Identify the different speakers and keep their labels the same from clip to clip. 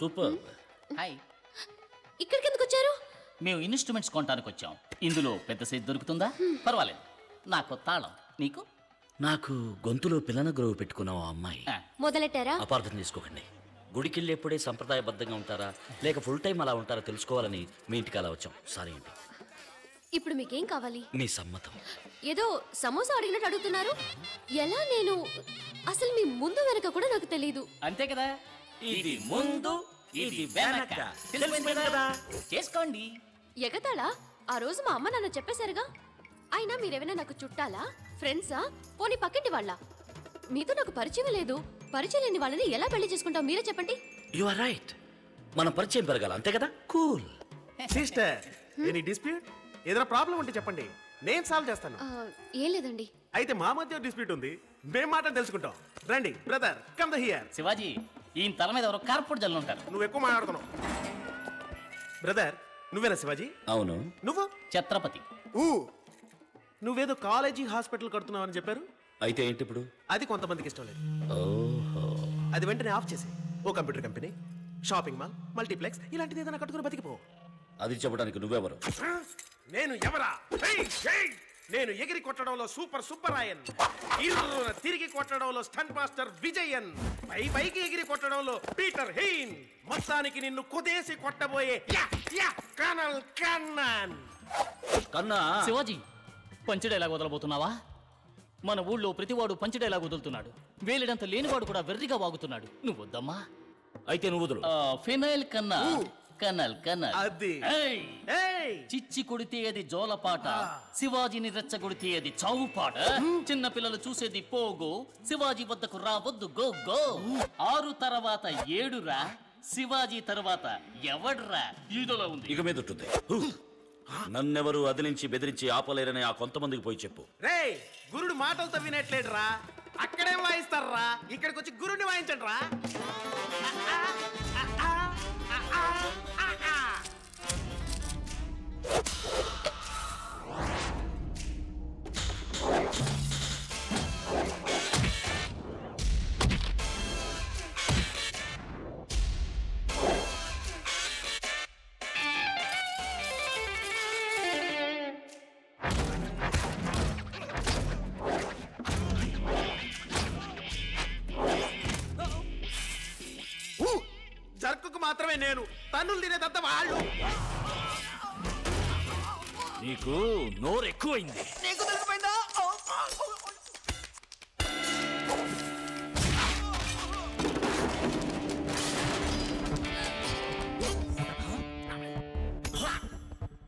Speaker 1: Super.
Speaker 2: Hi,
Speaker 3: ఇక్కడికి ఎందుకు వచ్చారు?
Speaker 2: మేము ఇన్స్ట్రుమెంట్స్ కొనడానికి వచ్చాం. ఇందులో పెద్ద సైజ్ దొరుకుతుందా? పర్వాలేదు, నాకు తాళం, నీకు?
Speaker 1: నాకు గొంతులో పిల్లన గ్రోవ్ పెట్టుకున్న ఓ అమ్మాయి.
Speaker 2: ఆ,
Speaker 3: మొదలెట్టారా?
Speaker 1: అపార్థం చేసుకోకండి. గుడికెళ్ళేప్పుడే సంప్రదాయబద్ధంగా ఉంటారా లేక ఫుల్ టైం అలా ఉంటారా తెలుసుకోవాలని మీ ఇంటికి అలా వచ్చాం. సారీ అండి.
Speaker 3: ఇప్పుడు మీకేం కావాలి?
Speaker 1: మీ సమ్మతం.
Speaker 3: ఏదో సమోసా అడిగినట్టు అడుగుతున్నారు. ఎలా? నేను అసలు మీ ముందు వెనక కూడా నాకు తెలియదు.
Speaker 2: అంతే కదా, ఇది ముందు ఇది వెనక, తెలిసింది కదా? చేసుకోండి.
Speaker 3: ఎగతాళా? ఆ రోజు మా అమ్మ నాన్న చెప్పేశారుగా. అయినా మీరేమైనా నాకు చుట్టాలా, ఫ్రెండ్సా, పోనీ పక్కింటి వాళ్ళ? మీతో నాకు పరిచయం లేదు. పరిచయం లేని వాళ్ళని ఎలా పెళ్లి చేసుకుంటాం మీరే చెప్పండి.
Speaker 1: You are right. మన పరిచయం పెరగాలి, అంతే కదా? కూల్.
Speaker 4: Sister, any dispute? ఏదైనా ప్రాబ్లం ఉంటే చెప్పండి, నేను సాల్వ్ చేస్తాను.
Speaker 3: ఏం లేదండి.
Speaker 4: అయితే మా మధ్య డిస్ప్యూట్ ఉంది, మేం మాట తెలుసుకుంటాం. రండి brother, come the here.
Speaker 2: Shivaji, ఈయన తల మీద ఎవరో కార్పొరేట్ జల్లు ఉంటారు.
Speaker 4: నువ్వు ఎక్కువ మాట్లాడుతున్నావు. బ్రదర్, నువ్వేనా శివాజీ?
Speaker 1: అవును.
Speaker 4: నువ్వు?
Speaker 2: ఛత్రపతి.
Speaker 4: ఊ, నువ్వేదో కాలేజీ హాస్పిటల్ కడుతున్నావు అని చెప్పారు.
Speaker 1: అయితే ఏంటి ఇప్పుడు?
Speaker 4: అది కొంతమందికి ఇష్టం లేదు.
Speaker 1: ఓహో.
Speaker 4: అది వెంటనే ఆఫ్ చేసి ఓ computer company, shopping mall, multiplex ఇలాంటిది ఏదైనా కట్టుకుని బతికిపో.
Speaker 1: అది చెప్పడానికి నువ్వెవరు?
Speaker 4: నేను ఎవరా? నేను ఎగిరి కొట్టడంలో సూపర్ సుబ్బరాయన్, ఇరున తిరిగి కొట్టడంలో స్టంట్ మాస్టర్ విజయన్, పైకి ఎగిరి కొట్టడంలో పీటర్ హెయిన్, మొత్తానికి నిన్ను కుదేసి కొట్టబోయే కనల్ కన్నాన్.
Speaker 1: కన్నా.
Speaker 2: శివాజీ, పంచ్ డైలాగ్ వదలబోతున్నావా? మన ఊళ్ళో ప్రతివాడు పంచ్ డైలాగ్ వదులుతున్నాడు. వేలిడంత లేనివాడు కూడా వెర్రిగా వాగుతున్నాడు. నువ్వు వద్దమ్మా.
Speaker 1: అయితే నువ్వు వదులు.
Speaker 2: ఫినైల్ కన్నా కనల్ కనల్.
Speaker 4: అది.
Speaker 2: ఏయ్!
Speaker 4: ఏయ్!
Speaker 2: చిచ్చి కొడితే అది జోలపాట, శివాజీని రెచ్చగొడితే అది చావుపాట. చిన్న పిల్లలు చూసేది పోగో, శివాజీ వద్దకు రావద్దు గో గో. 6 తర్వాత 7 రా, శివాజీ తర్వాత ఎవడ్రా? ఈదోలో ఉంది.
Speaker 1: ఇక మీద ఉంటుంది. నన్నెవరు అదిలించి బెదిరించి ఆపలేరని ఆ కొంతమందికి పోయి చెప్పు.
Speaker 4: రేయ్, గురుడు మాటలతో వినట్లేడురా, అక్కడేం వాయిస్తారా, ఇక్కడికి వచ్చి గురుడిని వాయించండి రా. జర్కుకు మాత్రమే నేను, తన్నులు తినేదంతా వాళ్ళు.
Speaker 1: నీకు నోరు ఎక్కువైంది.
Speaker 4: నీకు తెలిసిపోయిందా?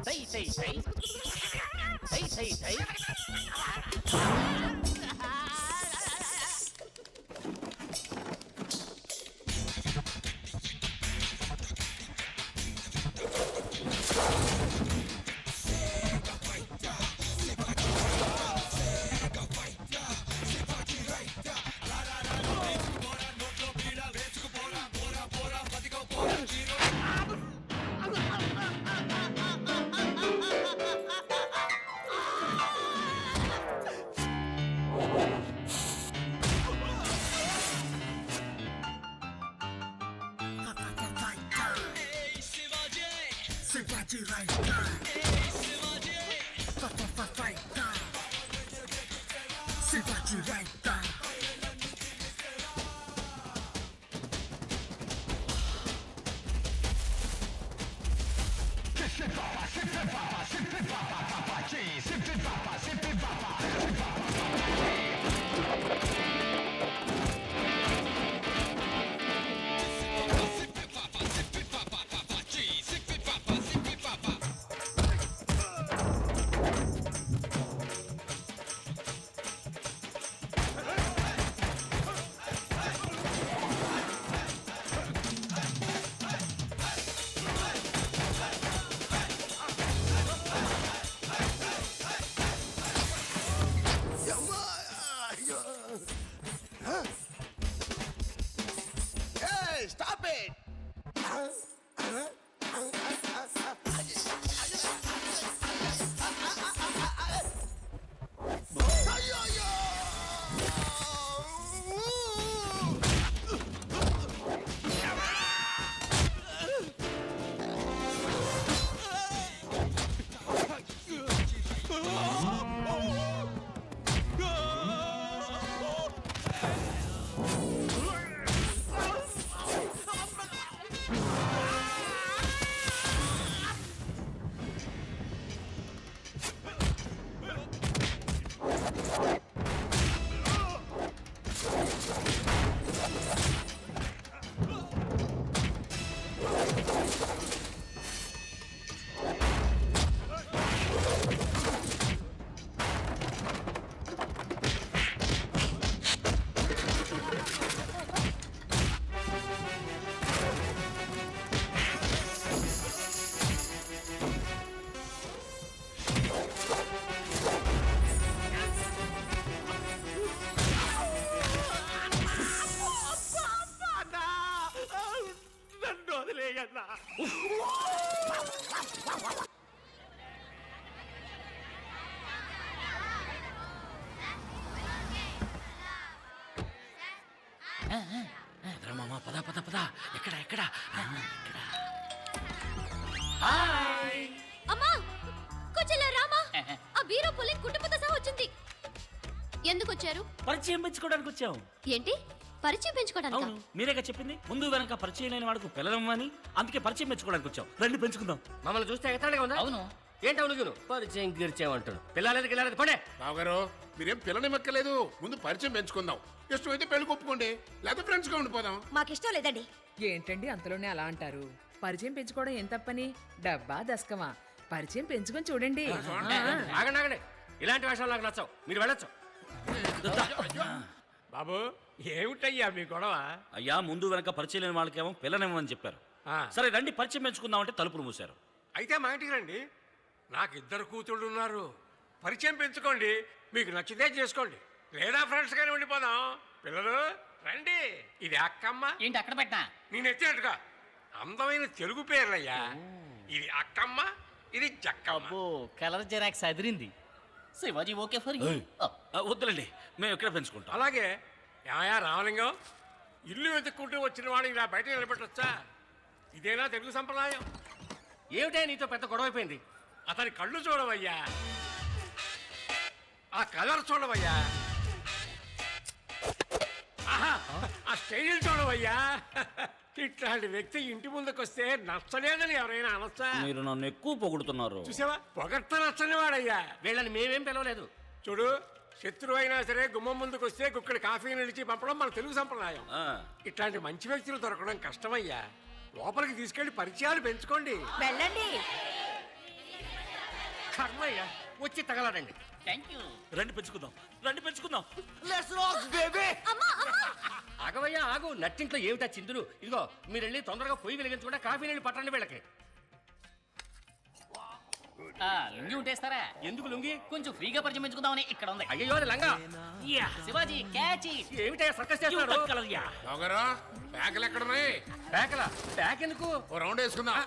Speaker 2: సై సై సై సై సై సై.
Speaker 1: ఎక్కడ ఎక్కడ
Speaker 3: అమ్మా కొంచెం రామా ఆ బీరో పులి కుటుంబంతో సహా వచ్చింది. ఎందుకు వచ్చారు?
Speaker 1: పరిచయం పెంచుకోవడానికి వచ్చాం.
Speaker 3: ఏంటి పరిచయం పెంచుకోవడానికి?
Speaker 1: అవును, మీరేగా చెప్పింది ముందు వెనక పరిచయం లేని వాడికి పిల్లలమ్మని. అందుకే పరిచయం పెంచుకోవడానికి వచ్చాం. రండి పెంచుకుందాం.
Speaker 5: మమ్మల్ని చూస్తే ఎగతాళిగా ఉందా?
Speaker 2: అవును.
Speaker 5: ఏంటి అవును పరిచయం గిరిచేయమంటాడు. పిల్లలేదు గిల్లలేదు పడే.
Speaker 6: బావగారు మీరేం పిల్లని మెక్కలేదు, ముందు పరిచయం పెంచుకుందాం. ఇష్టమైతే పెళ్లి ఒప్పుకోండి, లేకపోతే ఫ్రెండ్స్ గా ఉండిపోదాం.
Speaker 7: మాకిష్టం లేదండి.
Speaker 8: ఏంటండి అంతలోనే అలా అంటారు? పరిచయం పెంచుకోవడం ఏం తప్పని? డబ్బా దస్కమా? పరిచయం పెంచుకొని చూడండి.
Speaker 5: ఆగండి ఆగండి, ఇలాంటి వేషాలు నాకు నచ్చవు. మీరు వెళ్ళొచ్చు.
Speaker 9: బాబు ఏమిటయ్యా మీ గొడవ?
Speaker 1: అయ్యా ముందు వెనక పరిచయం లేని వాళ్ళకేమో పిల్లనేమని చెప్పారు.
Speaker 9: ఆ.
Speaker 1: సరే రండి పరిచయం పెంచుకుందాం అంటే తలుపులు మూసారు.
Speaker 9: అయితే మా ఇంటికి రండి, నాకు ఇద్దరు కూతుళ్ళు ఉన్నారు. పరిచయం పెంచుకోండి, మీకు నచ్చితే చేసుకోండి, లేదా ఫ్రెండ్స్ గానే ఉండిపోదాం. పిల్లలు రండి. ఇది అక్కమ్మ,
Speaker 2: ఏంటి అక్కడ పెట్టినా?
Speaker 9: నేను ఎత్తినట్టుగా అందమైన తెలుగు పేర్లయ్యా. ఇది అక్కమ్మ, ఇది జక్కమ్మ.
Speaker 2: అబ్బో కలర్ జెరాక్స్ అదిరింది. Shivaji okay for you.
Speaker 1: వద్దులండి, మేము ఎక్కడ పెంచుకుంటాం.
Speaker 9: అలాగే ఏమయ్యా రామలింగం, ఇల్లు వెతుక్కుంటూ వచ్చిన వాడు ఇలా బయట నిలబెట్టొచ్చా? ఇదేనా తెలుగు సంప్రదాయం?
Speaker 5: ఏమిటే నీతో పెద్ద గొడవ అయిపోయింది?
Speaker 9: అతని కళ్ళు చూడవయ్యా, ఆ కలర్ చూడవయ్యా, ఆహా, ఆ స్టైల్ చూడవయ్యా. ఇట్లాంటి వ్యక్తి ఇంటి ముందుకు వస్తే నచ్చలేదని ఎవరైనా అనొచ్చా?
Speaker 1: మీరు నన్ను ఎక్కువ పొగుడుతున్నారు.
Speaker 9: చూసావా, పొగట్ట నచ్చని వాడయ్యా.
Speaker 5: వీళ్ళని మేమేం పిలవలేదు.
Speaker 9: చూడు, శత్రువు అయినా సరే గుమ్మం ముందుకు వస్తే గుక్కడి కాఫీ నిలిచి పంపడం మన తెలుగు సంప్రదాయం.
Speaker 1: ఆ,
Speaker 9: ఇట్లాంటి మంచి వ్యక్తులు దొరకడం కష్టమయ్యా. లోపలికి తీసుకెళ్లి పరిచయాలు పెంచుకోండి.
Speaker 7: వెళ్ళండి.
Speaker 5: కర్మయ్య వచ్చి తగలడండి.
Speaker 2: Thank you.
Speaker 1: రండి పెంచుకుందాం, రండి పెంచుకుందాం.
Speaker 5: ఆగవయ్యా ఆగు, నట్టింట్లో ఏమిటా చిందులు? ఇదిగో మీరు వెళ్ళి తొందరగా పొయ్యి వెలిగించకుండా కాఫీ నీళ్ళు పట్టండి వీళ్ళకి.
Speaker 2: లుంగి ఉంటేస్తారా?
Speaker 5: ఎందుకు లుంగి?
Speaker 2: కొంచెం ఫ్రీగా పరిచయం పెంచుకుందామని ఇక్కడ ఉంది.
Speaker 5: అయ్యో అది లంగా.
Speaker 2: శివాజీ క్యాచ్.
Speaker 5: ఏమిటయ్యా సర్కస్ చేస్తున్నారు?
Speaker 6: బావగారు ప్యాకలు ఎక్కడున్నాయి?
Speaker 5: ప్యాకలా? ప్యాక్ ఎందుకు?
Speaker 6: ఓ రౌండ్ వేసుకుందాం.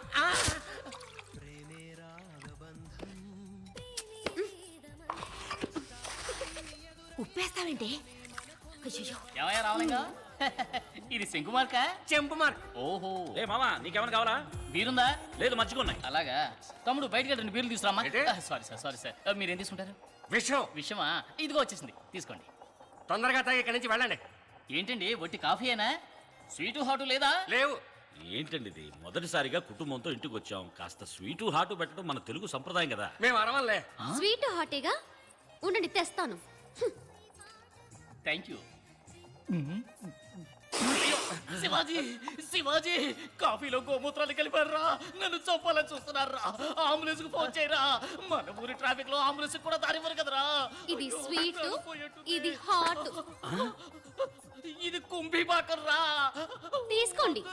Speaker 7: ఉప్పేస్తావేంటి? అయ్యో
Speaker 2: ఏమయ్యా రామలింగం, ఇది శంకు మార్కా?
Speaker 5: చెంపు మార్క్.
Speaker 2: ఓహో,
Speaker 1: ఏ మామా నీకేమైనా కావాలా?
Speaker 2: బీరుందా?
Speaker 1: లేదు మర్చిగా ఉన్నాయి.
Speaker 2: అలాగా. తమ్ముడు బయటకి రెండు బీర్లు తీసుకురామా.
Speaker 5: ఏంటి?
Speaker 2: సారీ సార్, మీరేం తీసుకుంటారు?
Speaker 5: విషయం
Speaker 2: విషయమా? ఇదిగో వచ్చేసింది, తీసుకోండి.
Speaker 5: తొందరగా తాగి ఇక్కడి నుంచి వెళ్ళండి.
Speaker 2: ఏంటండి వట్టి కాఫీయేనా? స్వీటు హాటు లేదా?
Speaker 5: లేవు.
Speaker 1: ఏంటండి ఇది, మొదటిసారిగా కుటుంబంతో ఇంటికి వచ్చాం. కాస్త స్వీటు హాటు పెట్టడం మన తెలుగు సంప్రదాయం కదా.
Speaker 5: మేము అరవలే.
Speaker 3: స్వీట్ హాటీగా ఉండండి తెస్తాను.
Speaker 2: Thank you. శివాజీ కాఫీలో గోమూత్రాలు కలిపారా? నన్ను చంపాలని చూస్తున్నారా? అంబులెన్స్ కు ఫోన్ చేయరా? మన ఊరి ట్రాఫిక్ లో అంబులెన్స్ కూడా దారివ్వరు కదరా.
Speaker 3: ఇది స్వీట్, ఇది హాట్.
Speaker 2: ఇది కుంభీ బాకర్రా.
Speaker 3: తీసుకోండి.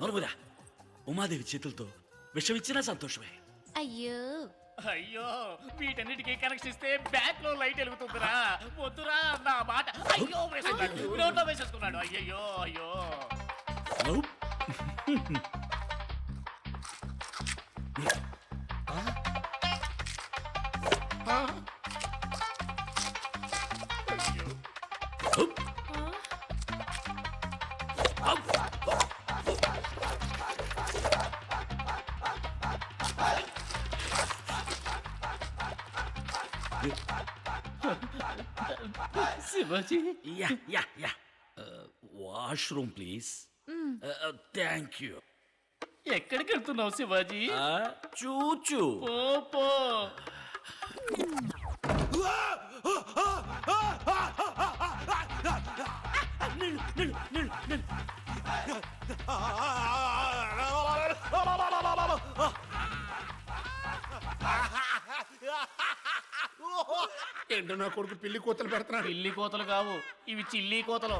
Speaker 1: నలుగురా ఉమాదేవి చేతులతో విషం ఇచ్చినా సంతోషమే.
Speaker 3: అయ్యో
Speaker 2: అయ్యో వీటన్నిటికీ కనెక్షన్ ఇస్తే బ్యాక్ లో లైట్ వెలుగుతుందిరా. వద్దురా నా మాట. అయ్యో వేసుకున్నాడు, నోట్లో వేసేసుకున్నాడు. అయ్యయ్యో అయ్యో. Shivaji
Speaker 1: yeah yeah yeah washroom please. Thank you.
Speaker 2: ఎక్కడికి వెళ్తున్నావు శివాజీ?
Speaker 1: చూచు.
Speaker 2: పో పో.
Speaker 6: ఏంటో నా కొడుకు పిల్లి కూతలు పెడుతున్నాడు.
Speaker 2: పిల్లి కోతలు కావు, ఇవి చిల్లి కోతలు.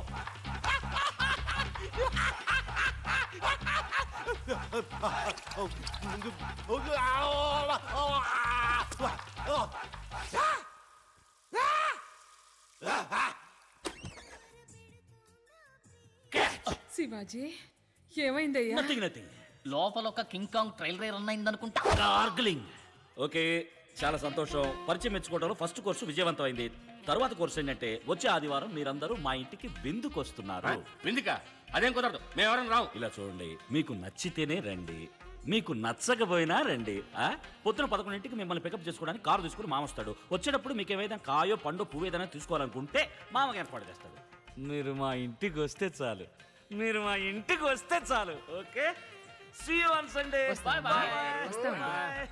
Speaker 8: శివాజీ ఏమైందయ్యా?
Speaker 1: Nothing nothing.
Speaker 2: లోపల ఒక కింగ్ కాంగ్ ట్రైల్ రైల్ అయిందనుకుంటా.
Speaker 1: గార్గ్లింగ్. ఓకే చాలా సంతోషం. పరిచయం మెచ్చుకోవడంలో ఫస్ట్ కోర్సు విజయవంతమైంది. తర్వాత కోర్స్ ఏంటంటే వచ్చే ఆదివారం మీరందరూ మా ఇంటికి విందుకొస్తున్నారు.
Speaker 5: విందుక అదేం కుదరదు మేమెవరం రావు.
Speaker 1: ఇలా చూడండి, మీకు నచ్చితేనే రండి, మీకు నచ్చకపోయినా రండి. పొద్దున 11ంటికి మిమ్మల్ని పికప్ చేసుకోవడానికి కారు తీసుకుని మామ వస్తాడు. వచ్చేటప్పుడు మీకు ఏమైనా కాయో పండు పువ్వు ఏదైనా తీసుకోవాలనుకుంటే మామకి ఏర్పాటు చేస్తాడు. మీరు మా ఇంటికి వస్తే చాలు, మీరు మా ఇంటికి వస్తే చాలు. Okay, see you on Sunday.
Speaker 8: వస్తాం.
Speaker 1: బాయ్
Speaker 8: వస్తామండి.
Speaker 1: బాయ్.